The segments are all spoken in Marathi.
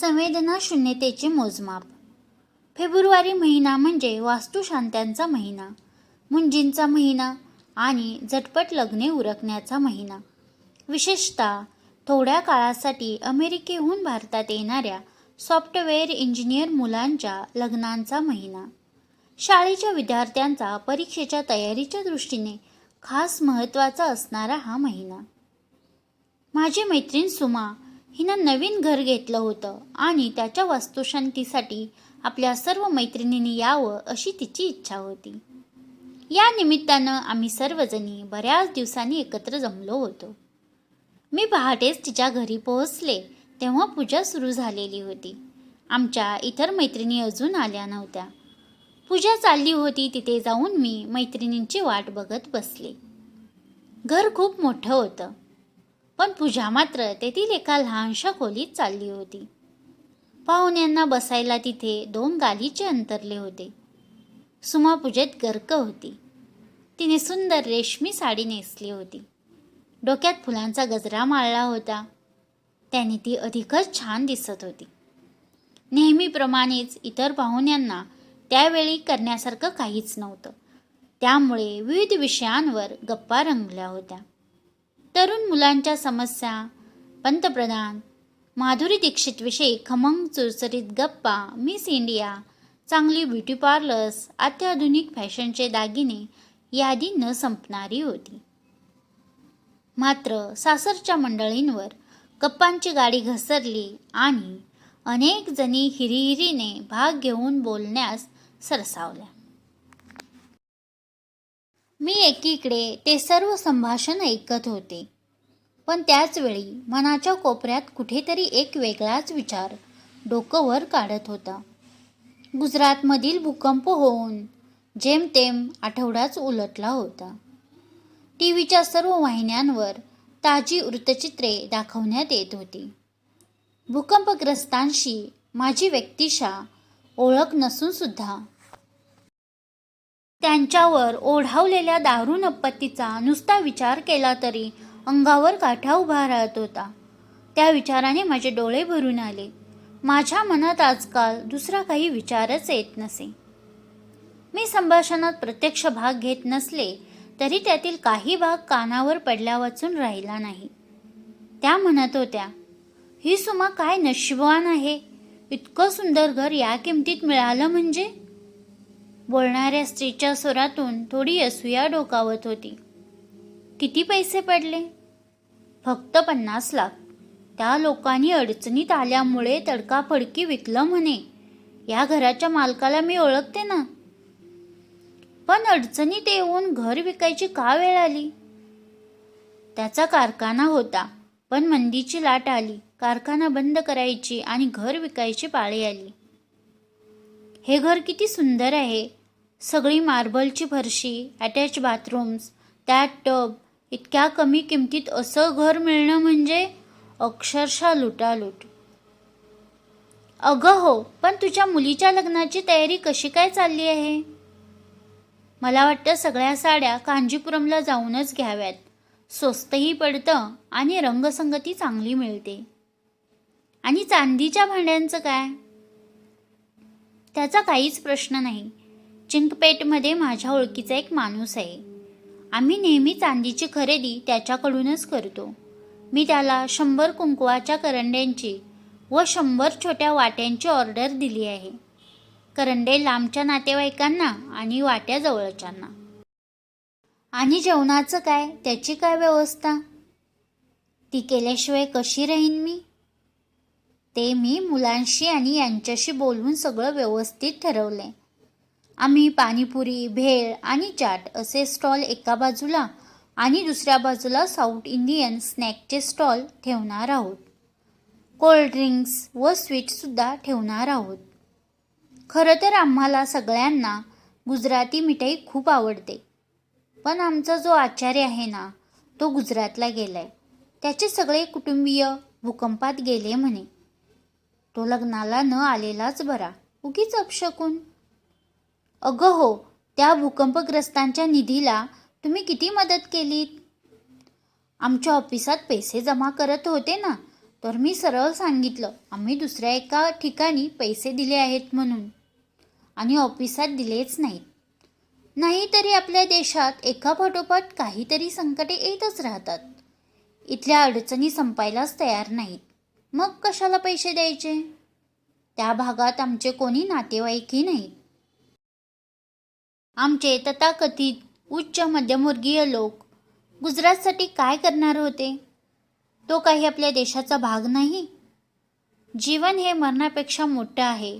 संवेदना शून्यतेचे मोजमाप. फेब्रुवारी महिना म्हणजे वास्तुशांत्यांचा महिना, मुंजींचा महिना आणि झटपट लग्ने उरकण्याचा महिना. विशेषतः थोड्या काळासाठी अमेरिकेहून भारतात येणाऱ्या सॉफ्टवेअर इंजिनियर मुलांच्या लग्नांचा महिना. शाळेच्या विद्यार्थ्यांचा परीक्षेच्या तयारीच्या दृष्टीने खास महत्त्वाचा असणारा हा महिना. माझी मैत्रीण सुमा हिनं नवीन घर घेतलं होतं आणि त्याच्या वास्तुशांतीसाठी आपल्या सर्व मैत्रिणींनी यावं अशी तिची इच्छा होती. या निमित्तानं आम्ही सर्वजणी बऱ्याच दिवसांनी एकत्र जमलो होतो. मी पहाटेच तिच्या घरी पोहोचले तेव्हा पूजा सुरू झालेली होती. आमच्या इतर मैत्रिणी अजून आल्या नव्हत्या. पूजा चालली होती तिथे जाऊन मी मैत्रिणींची वाट बघत बसले. घर खूप मोठं होतं, पण पूजा मात्र तेथील एका लहानशा खोलीत चालली होती. पाहुण्यांना बसायला तिथे 2 गालीचे अंतरले होते. सुमा पूजेत गर्क होती. तिने सुंदर रेशमी साडी नेसली होती. डोक्यात फुलांचा गजरा माळला होता. त्याने ती अधिकच छान दिसत होती. नेहमीप्रमाणेच इतर पाहुण्यांना त्यावेळी करण्यासारखं काहीच नव्हतं. त्यामुळे विविध विषयांवर गप्पा रंगल्या होत्या. तरुण मुलांच्या समस्या, पंतप्रधान, माधुरी दीक्षितविषयी खमंग चुरचरीत गप्पा, मिस इंडिया, चांगली ब्युटी पार्लर्स, अत्याधुनिक फॅशनचे दागिने, यादी न संपणारी होती. मात्र सासरच्या मंडळींवर गप्पांची गाडी घसरली आणि अनेक जणी हिरिहिरीने भाग घेऊन बोलण्यास सरसावल्या. मी एकीकडे ते सर्व संभाषण ऐकत होते, पण त्याचवेळी मनाच्या कोपऱ्यात कुठेतरी एक वेगळाच विचार डोकं वर काढत होता. गुजरातमधील भूकंप होऊन जेमतेम आठवडाच उलटला होता. टीव्हीच्या सर्व वाहिन्यांवर ताजी वृत्तचित्रे दाखवण्यात येत होती. भूकंपग्रस्तांशी माझी व्यक्तिशः ओळख नसून सुद्धा त्यांच्यावर ओढावलेल्या दारुण आपत्तीचा नुसता विचार केला तरी अंगावर काटा उभा राहत होता. त्या विचाराने माझे डोळे भरून आले. माझ्या मनात आजकाल दुसरा काही विचारच येत नसे. मी संभाषणात प्रत्यक्ष भाग घेत नसले तरी त्यातील काही भाग कानावर पडल्या वाचून राहिला नाही. त्या म्हणत होत्या, ही सुमा काय नशीबवान आहे, इतकं सुंदर घर या किमतीत मिळालं म्हणजे. बोलणाऱ्या स्त्रीच्या स्वरातून थोडी असूया डोकावत होती. किती पैसे पडले? फक्त 50 लाख. त्या लोकांनी अडचणीत आल्यामुळे तडकाफडकी विकलं म्हणे. या घराच्या मालकाला मी ओळखते ना. पण अडचणीत येऊन घर विकायची का वेळ आली? त्याचा कारखाना होता, पण मंदीची लाट आली. कारखाना बंद करायची आणि घर विकायची पाळी आली. हे घर किती सुंदर आहे. सगळी मार्बलची फरशी, अटॅच बाथरूम्स, त्यात टब. इतक्या कमी किमतीत असं घर मिळणं म्हणजे अक्षरशः लुटालूट. अगं हो, पण तुझ्या मुलीच्या लग्नाची तयारी कशी काय चालली आहे? मला वाटतं सगळ्या साड्या कांजीपुरमला जाऊनच घ्याव्यात. स्वस्तही पडतं आणि रंगसंगती चांगली मिळते. आणि चांदीच्या भांड्यांचं काय? त्याचा काहीच प्रश्न नाही. चिंकपेटमध्ये माझ्या ओळखीचा एक माणूस आहे. आम्ही नेहमी चांदीची खरेदी त्याच्याकडूनच करतो. मी त्याला 100 कुंकवाच्या करंड्यांची व 100 छोट्या वाट्यांची ऑर्डर दिली आहे. करंडे लांबच्या नातेवाईकांना आणि वाट्या जवळच्यांना. आणि जेवणाचं काय, त्याची काय व्यवस्था? ती केल्याशिवाय कशी राहीन मी? ते मी मुलांशी आणि यांच्याशी बोलवून सगळं व्यवस्थित ठरवलंय. आम्ही पाणीपुरी, भेळ आणि चाट असे स्टॉल एका बाजूला आणि दुसऱ्या बाजूला साऊथ इंडियन स्नॅकचे स्टॉल ठेवणार आहोत. कोल्ड ड्रिंक्स व स्वीटसुद्धा ठेवणार आहोत. खरं तर आम्हाला सगळ्यांना गुजराती मिठाई खूप आवडते, पण आमचा जो आचार्य आहे ना, तो गुजरातला गेलाय. त्याचे सगळे कुटुंबीय भूकंपात गेले म्हणे. तो लग्नाला न आलेलाच बरा, उगीच अपशकून. अगं हो, त्या भूकंपग्रस्तांच्या निधीला तुम्ही किती मदत केलीत? आमच्या ऑफिसात पैसे जमा करत होते ना, तर मी सरळ सांगितलं, आम्ही दुसऱ्या एका ठिकाणी पैसे दिले आहेत म्हणून, आणि ऑफिसात दिलेच नाहीत. नाहीतरी आपल्या देशात एकापाठोपाठ काहीतरी संकटे येतच राहतात. इथल्या अडचणी संपायलाच तयार नाहीत. मग कशाला पैसे द्यायचे? त्या भागात आमचे कोणी नातेवाईकही नाहीत. आमचे तथाकथित उच्च मध्यमवर्गीय लोक गुजरातसाठी काय करणार होते? तो काही आपल्या देशाचा भाग नाही. जीवन हे मरणापेक्षा मोठं आहे,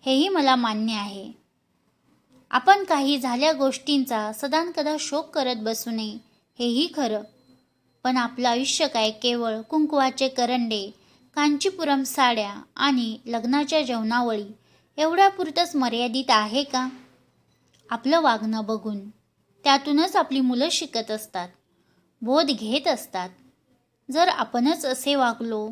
हेही मला मान्य आहे. आपण काही झाल्या गोष्टींचा सदानकदा शोक करत बसू नये, हेही खरं. पण आपलं आयुष्य काय केवळ कुंकवाचे करंडे, कांचीपुरम साड्या आणि लग्नाच्या जेवणावळी एवढ्यापुरतंच मर्यादित आहे का? आपलं वागणं बघून त्यातूनच आपली मुलं शिकत असतात, बोध घेत असतात. जर आपणच असे वागलो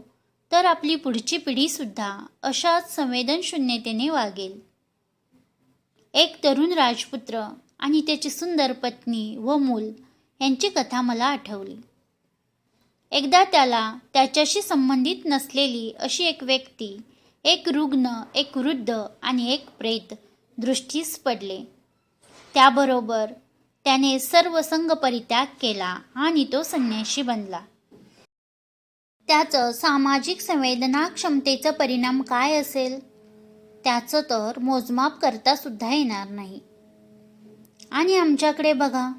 तर आपली पुढची पिढीसुद्धा अशाच संवेदनशून्यतेने वागेल. एक तरुण राजपुत्र आणि त्याची सुंदर पत्नी व मूल यांची कथा मला आठवली. एकदा त्याला त्याच्याशी संबंधित नसलेली अशी एक व्यक्ती, एक रुग्ण, एक वृद्ध आणि एक प्रेत दृष्टीस पडले. त्याबरोबर त्याने सर्व संघ परित्याग केला आणि तो संन्याशी बनला. त्याचं सामाजिक संवेदना क्षमतेचा परिणाम काय असेल, त्याचं तर मोजमाप करता सुद्धा येणार नाही. आणि आमच्याकडे बघा,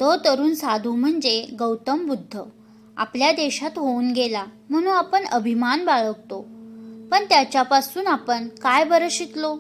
तो तरुण साधू म्हणजे गौतम बुद्ध आपल्या देशात होऊन गेला म्हणून आपण अभिमान बाळगतो. पण त्याच्यापासून आपण काय बरं शिकलो?